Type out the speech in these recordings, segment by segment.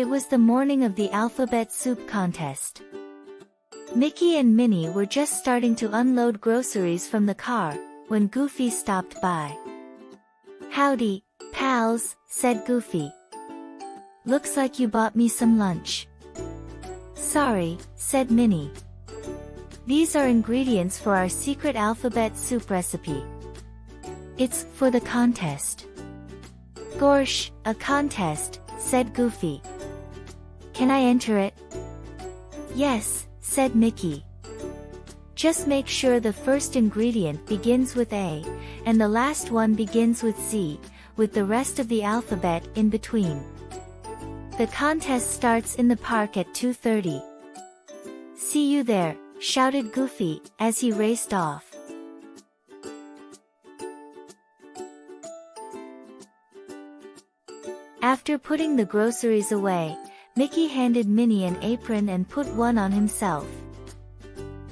It was the morning of the alphabet soup contest. Mickey and Minnie were just starting to unload groceries from the car, when Goofy stopped by. "Howdy, pals," said Goofy. "Looks like you bought me some lunch." "Sorry," said Minnie. "These are ingredients for our secret alphabet soup recipe. It's for the contest." "Gorsh, a contest," said Goofy. "Can I enter it?" "Yes," said Mickey. "Just make sure the first ingredient begins with A, and the last one begins with Z, with the rest of the alphabet in between. The contest starts in the park at 2:30. "See you there," shouted Goofy, as he raced off. After putting the groceries away, Mickey handed Minnie an apron and put one on himself.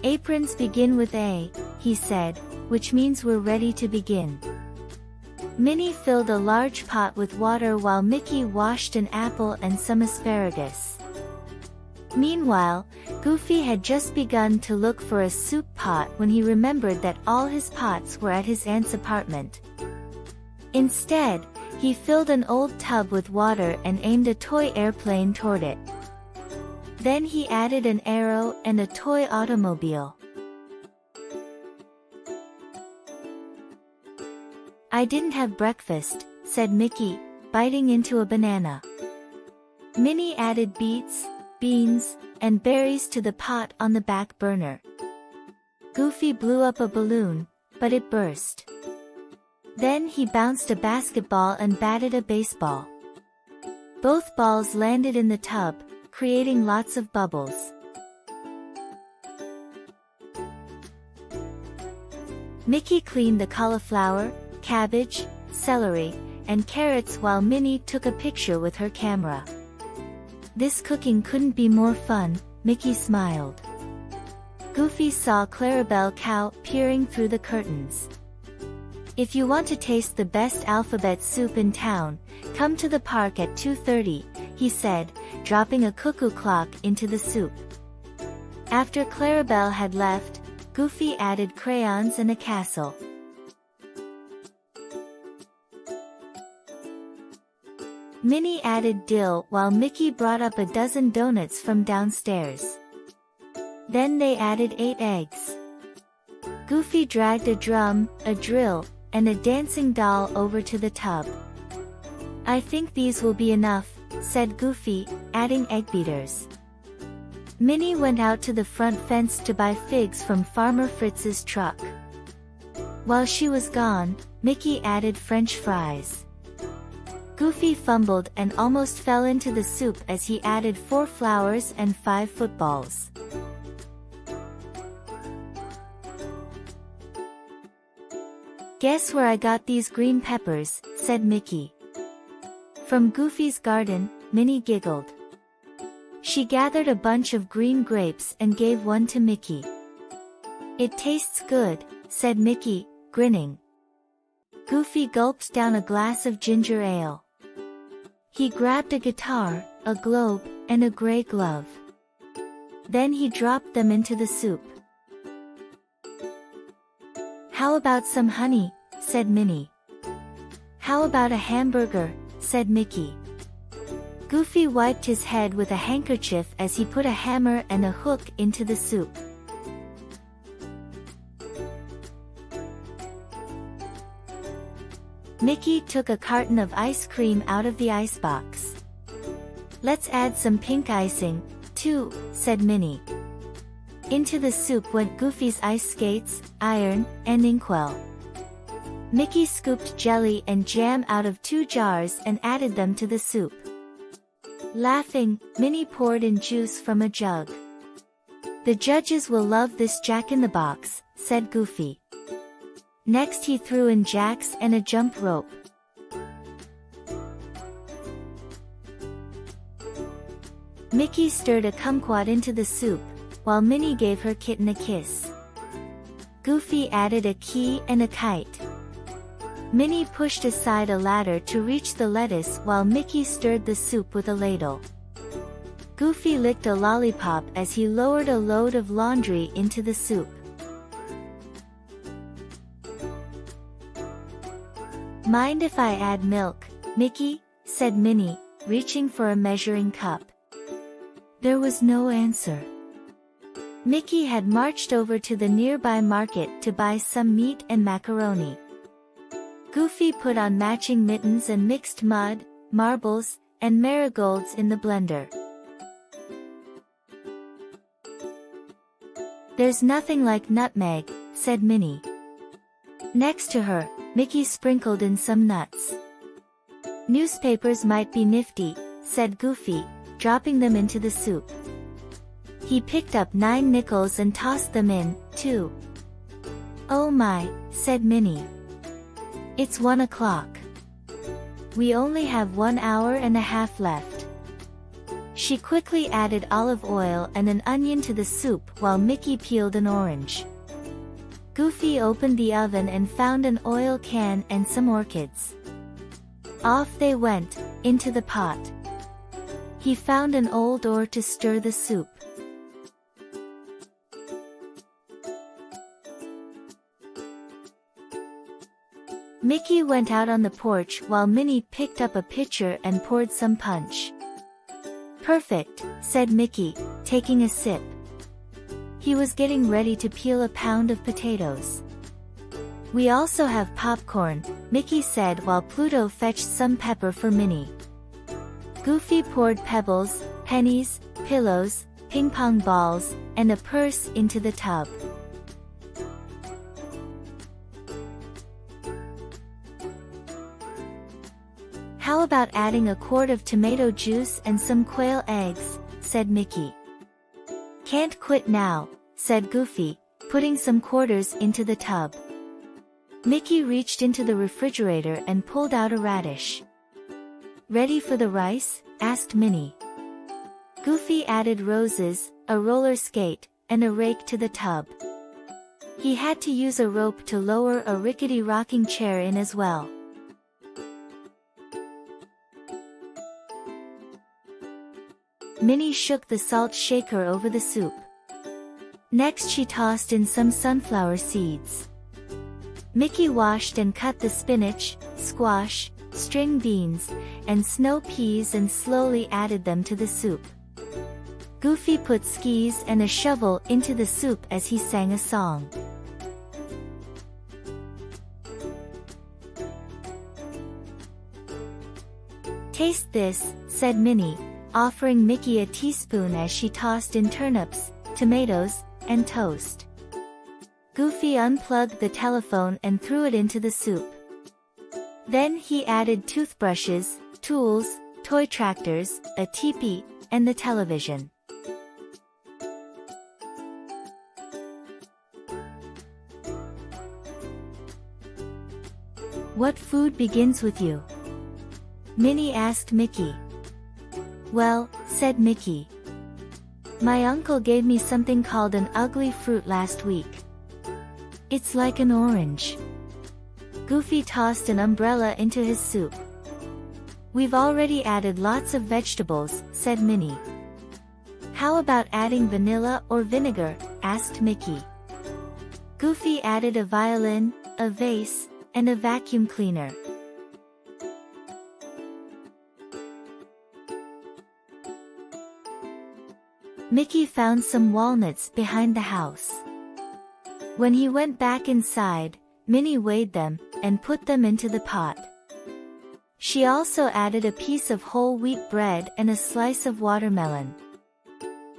"Aprons begin with A," he said, "which means we're ready to begin." Minnie filled a large pot with water while Mickey washed an apple and some asparagus. Meanwhile, Goofy had just begun to look for a soup pot when he remembered that all his pots were at his aunt's apartment. Instead, he filled an old tub with water and aimed a toy airplane toward it. Then he added an arrow and a toy automobile. "I didn't have breakfast," said Mickey, biting into a banana. Minnie added beets, beans, and berries to the pot on the back burner. Goofy blew up a balloon, but it burst. Then he bounced a basketball and batted a baseball. Both balls landed in the tub, creating lots of bubbles. Mickey cleaned the cauliflower, cabbage, celery, and carrots while Minnie took a picture with her camera. "This cooking couldn't be more fun," Mickey smiled. Goofy saw Clarabelle Cow peering through the curtains. "If you want to taste the best alphabet soup in town, come to the park at 2:30, he said, dropping a cuckoo clock into the soup. After Clarabelle had left, Goofy added crayons and a castle. Minnie added dill while Mickey brought up a dozen donuts from downstairs. Then they added 8 eggs. Goofy dragged a drum, a drill, and a dancing doll over to the tub. "I think these will be enough," said Goofy, adding egg beaters. Minnie went out to the front fence to buy figs from Farmer Fritz's truck. While she was gone, Mickey added French fries. Goofy fumbled and almost fell into the soup as he added 4 flowers and 5 footballs. "Guess where I got these green peppers," said Mickey. "From Goofy's garden," Minnie giggled. She gathered a bunch of green grapes and gave one to Mickey. "It tastes good," said Mickey, grinning. Goofy gulped down a glass of ginger ale. He grabbed a guitar, a globe, and a gray glove. Then he dropped them into the soup. "How about some honey?" said Minnie. "How about a hamburger?" said Mickey. Goofy wiped his head with a handkerchief as he put a hammer and a hook into the soup. Mickey took a carton of ice cream out of the icebox. "Let's add some pink icing, too," said Minnie. Into the soup went Goofy's ice skates, iron, and inkwell. Mickey scooped jelly and jam out of 2 jars and added them to the soup. Laughing, Minnie poured in juice from a jug. "The judges will love this Jack-in-the-Box," said Goofy. Next he threw in jacks and a jump rope. Mickey stirred a kumquat into the soup, while Minnie gave her kitten a kiss. Goofy added a key and a kite. Minnie pushed aside a ladder to reach the lettuce while Mickey stirred the soup with a ladle. Goofy licked a lollipop as he lowered a load of laundry into the soup. "Mind if I add milk, Mickey?" said Minnie, reaching for a measuring cup. There was no answer. Mickey had marched over to the nearby market to buy some meat and macaroni. Goofy put on matching mittens and mixed mud, marbles, and marigolds in the blender. "There's nothing like nutmeg," said Minnie. Next to her, Mickey sprinkled in some nuts. "Newspapers might be nifty," said Goofy, dropping them into the soup. He picked up 9 nickels and tossed them in, too. "Oh my," said Minnie. "It's 1 o'clock. We only have 1 hour and a half left." She quickly added olive oil and an onion to the soup while Mickey peeled an orange. Goofy opened the oven and found an oil can and some orchids. Off they went, into the pot. He found an old oar to stir the soup. Mickey went out on the porch while Minnie picked up a pitcher and poured some punch. "Perfect," said Mickey, taking a sip. He was getting ready to peel a pound of potatoes. "We also have popcorn," Mickey said while Pluto fetched some pepper for Minnie. Goofy poured pebbles, pennies, pillows, ping-pong balls, and a purse into the tub. "How about adding a quart of tomato juice and some quail eggs?" said Mickey. "Can't quit now," said Goofy, putting some quarters into the tub. Mickey reached into the refrigerator and pulled out a radish. "Ready for the rice?" asked Minnie. Goofy added roses, a roller skate, and a rake to the tub. He had to use a rope to lower a rickety rocking chair in as well. Minnie shook the salt shaker over the soup. Next she tossed in some sunflower seeds. Mickey washed and cut the spinach, squash, string beans, and snow peas and slowly added them to the soup. Goofy put skis and a shovel into the soup as he sang a song. "Taste this," said Minnie, offering Mickey a teaspoon as she tossed in turnips, tomatoes, and toast. Goofy unplugged the telephone and threw it into the soup. Then he added toothbrushes, tools, toy tractors, a teepee, and the television. "What food begins with you?" Minnie asked Mickey. "Well," said Mickey, "my uncle gave me something called an ugly fruit last week. It's like an orange." Goofy tossed an umbrella into his soup. "We've already added lots of vegetables," said Minnie. "How about adding vanilla or vinegar?" asked Mickey. Goofy added a violin, a vase, and a vacuum cleaner. Mickey found some walnuts behind the house. When he went back inside, Minnie weighed them, and put them into the pot. She also added a piece of whole wheat bread and a slice of watermelon.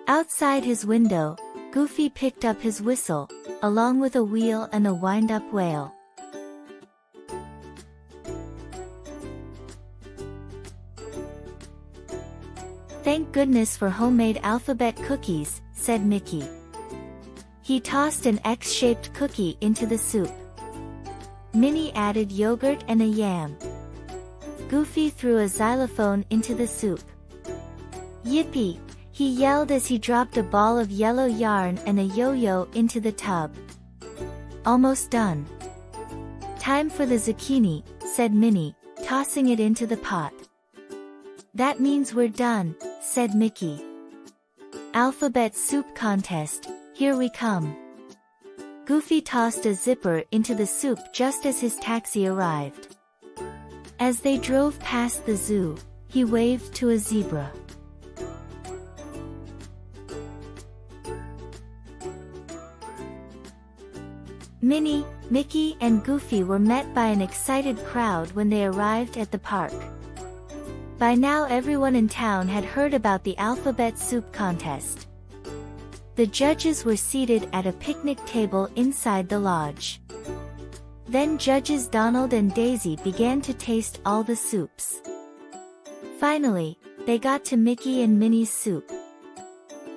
Outside his window, Goofy picked up his whistle, along with a wheel and a wind-up whale. "Thank goodness for homemade alphabet cookies," said Mickey. He tossed an X-shaped cookie into the soup. Minnie added yogurt and a yam. Goofy threw a xylophone into the soup. "Yippee!" he yelled as he dropped a ball of yellow yarn and a yo-yo into the tub. "Almost done." "Time for the zucchini," said Minnie, tossing it into the pot. "That means we're done," said Mickey. Alphabet soup contest, here we come. Goofy tossed a zipper into the soup just as his taxi arrived. As they drove past the zoo, he waved to a zebra. Minnie, Mickey and Goofy were met by an excited crowd when they arrived at the park. By now everyone in town had heard about the alphabet soup contest. The judges were seated at a picnic table inside the lodge. Then judges Donald and Daisy began to taste all the soups. Finally, they got to Mickey and Minnie's soup.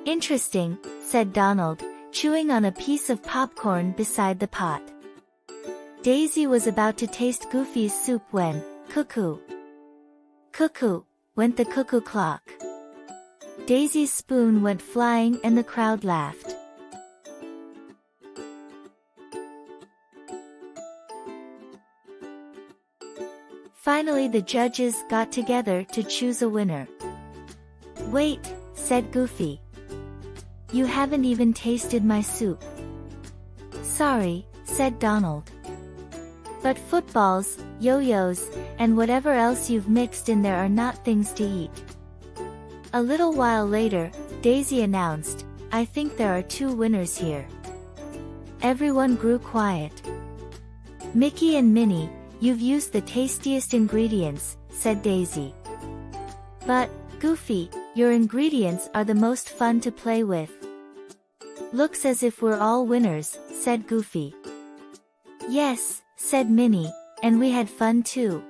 "Interesting," said Donald, chewing on a piece of popcorn beside the pot. Daisy was about to taste Goofy's soup when, cuckoo! Cuckoo! Went the cuckoo clock. Daisy's spoon went flying and the crowd laughed. Finally the judges got together to choose a winner. "Wait," said Goofy. "You haven't even tasted my soup." "Sorry," said Donald. "But footballs, yo-yos, and whatever else you've mixed in there are not things to eat." A little while later, Daisy announced, "I think there are two winners here." Everyone grew quiet. "Mickey and Minnie, you've used the tastiest ingredients," said Daisy. "But, Goofy, your ingredients are the most fun to play with." "Looks as if we're all winners," said Goofy. "Yes," said Minnie, "and we had fun too."